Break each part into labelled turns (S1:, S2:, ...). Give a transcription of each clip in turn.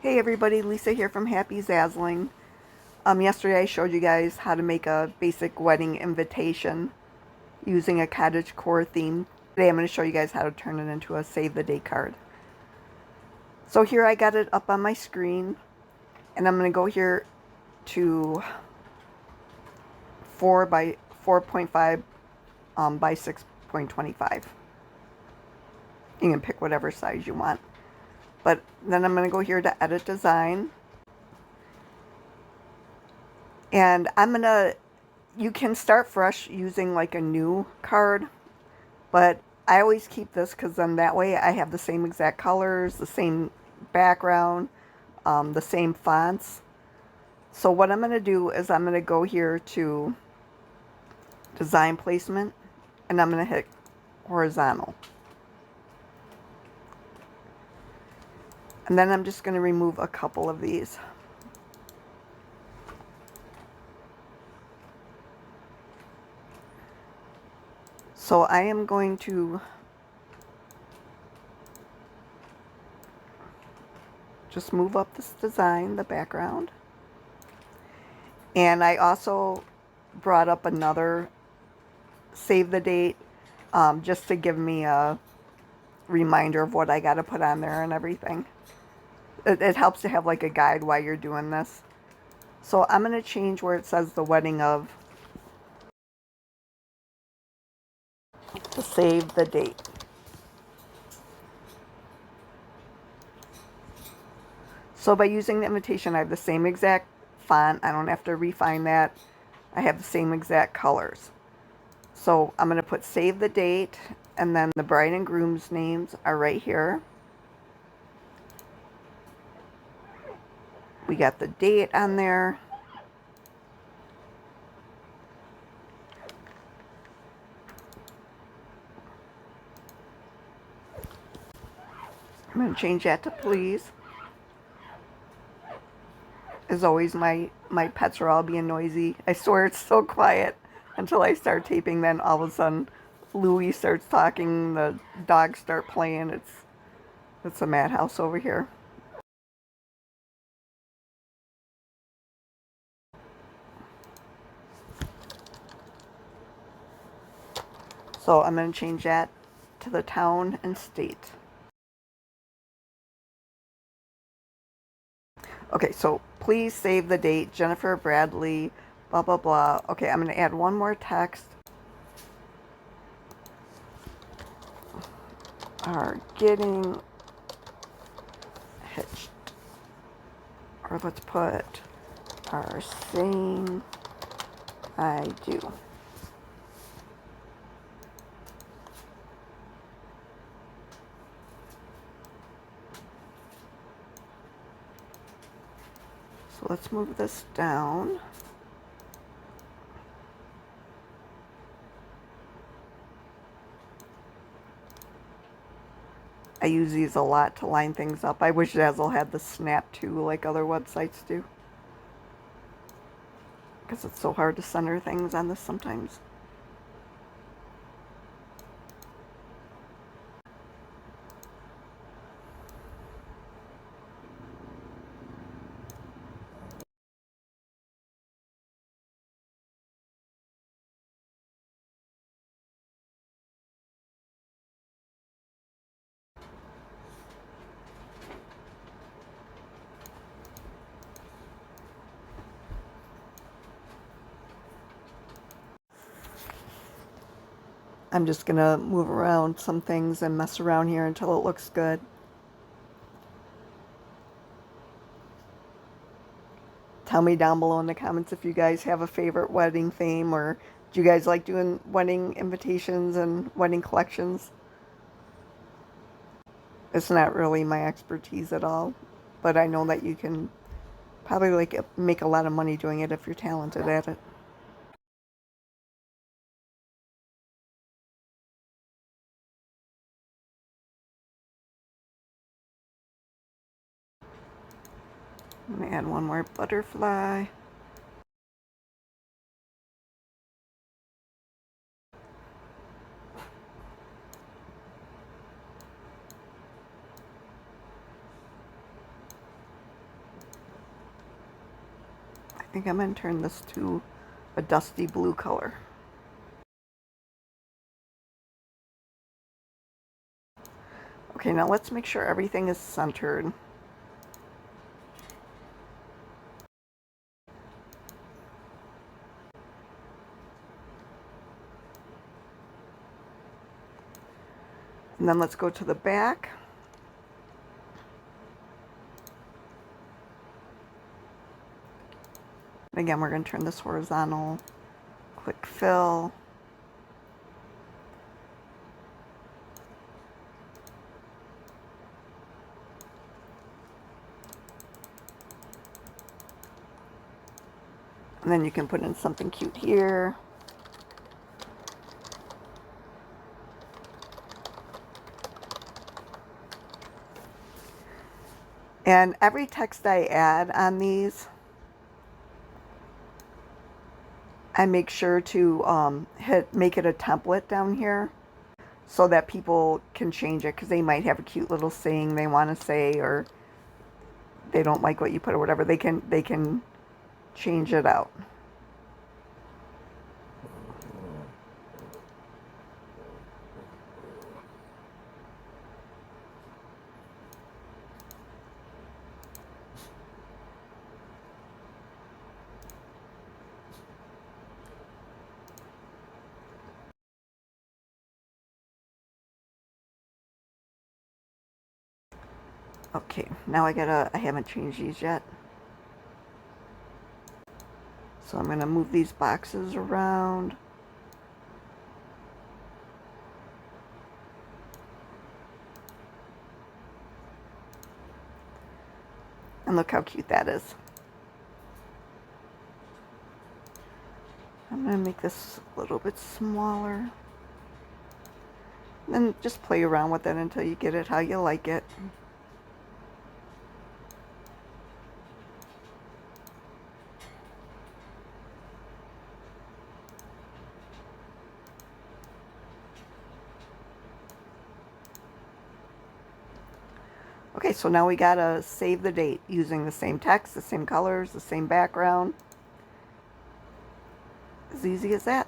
S1: Hey everybody, Lisa here from Happy Zazzling. Yesterday I showed you guys how to make a basic wedding invitation using a cottage core theme. Today I'm going to show you guys how to turn it into a save the date card. So here I got it up on my screen, and I'm going to go here to 4 by 4.5 by 6.25. You can pick whatever size you want. But then I'm going to go here to edit design. And you can start fresh using like a new card, but I always keep this because then that way I have the same exact colors, the same background, the same fonts. So what I'm going to do is I'm going to go here to design placement, and I'm going to hit horizontal. And then I'm just going to remove a couple of these. So I am going to just move up this design, the background. And I also brought up another save the date just to give me a reminder of what I got to put on there and everything. It helps to have like a guide while you're doing this. So I'm going to change where it says the wedding of to save the date. So by using the invitation, I have the same exact font. I don't have to refine that. I have the same exact colors. So I'm going to put save the date, and then the bride and groom's names are right here. We got the date on there. I'm going to change that to please. As always, my pets are all being noisy. I swear it's so quiet until I start taping. Then all of a sudden, Louie starts talking. The dogs start playing. It's a madhouse over here. So I'm going to change that to the town and state. Okay, so please save the date, Jennifer Bradley, blah, blah, blah. Okay, I'm going to add one more text. Are getting hitched. Or let's put are saying I do. So let's move this down. I use these a lot to line things up. I wish Zazzle had the snap too, like other websites do, because it's so hard to center things on this sometimes. I'm just going to move around some things and mess around here until it looks good. Tell me down below in the comments if you guys have a favorite wedding theme, or do you guys like doing wedding invitations and wedding collections? It's not really my expertise at all, but I know that you can probably like make a lot of money doing it if you're talented at it. I'm going to add one more butterfly. I think I'm going to turn this to a dusty blue color. Okay, now let's make sure everything is centered. And then let's go to the back. And again, we're going to turn this horizontal, click fill. And then you can put in something cute here. And every text I add on these, I make sure to make it a template down here so that people can change it, because they might have a cute little saying they want to say, or they don't like what you put or whatever. They can change it out. Okay, now I haven't changed these yet. So I'm going to move these boxes around. And look how cute that is. I'm going to make this a little bit smaller. And just play around with it until you get it how you like it. Okay, so now we gotta save the date using the same text, the same colors, the same background. As easy as that.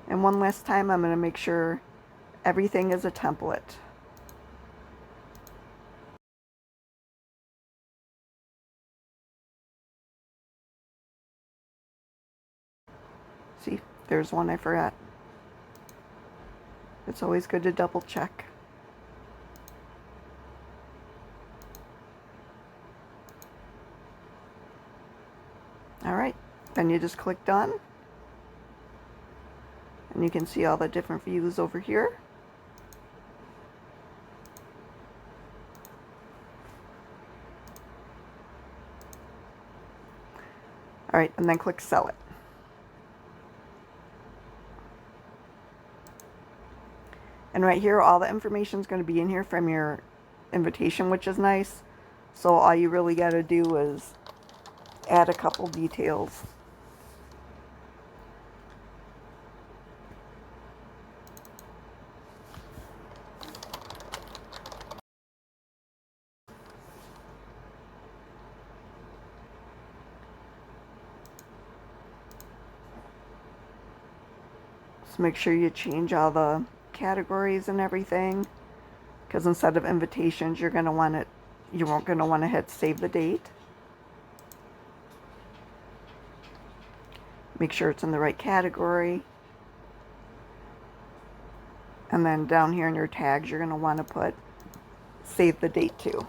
S1: And one last time, I'm gonna make sure everything is a template. See, there's one I forgot. It's always good to double check. All right, then you just click done. And you can see all the different views over here. All right, and then click sell it. And right here, all the information is going to be in here from your invitation, which is nice. So all you really got to do is add a couple details. So make sure you change all the categories and everything, because instead of invitations, you're going to want it, you won't going to want to hit save the date. Make sure it's in the right category. And then down here in your tags, you're going to want to put save the date too.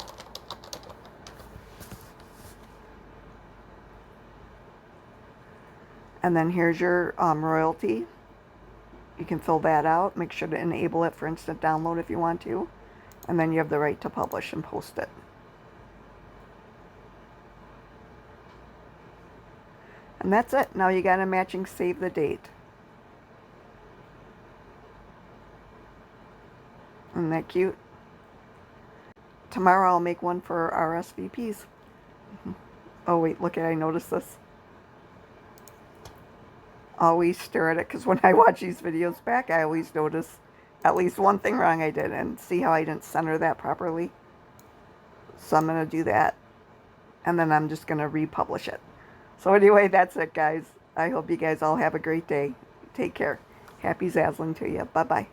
S1: And then here's your royalty. You can fill that out. Make sure to enable it for instant download if you want to. And then you have the right to publish and post it. And that's it. Now you got a matching save the date. Isn't that cute? Tomorrow I'll make one for RSVPs. Oh wait, look at, I noticed this. Always stare at it, because when I watch these videos back, I always notice at least one thing wrong I did, and see how I didn't center that properly. So I'm going to do that and then I'm just going to republish it. So anyway, that's it, guys. I hope you guys all have a great day. Take care. Happy Zazzling to you. Bye-bye.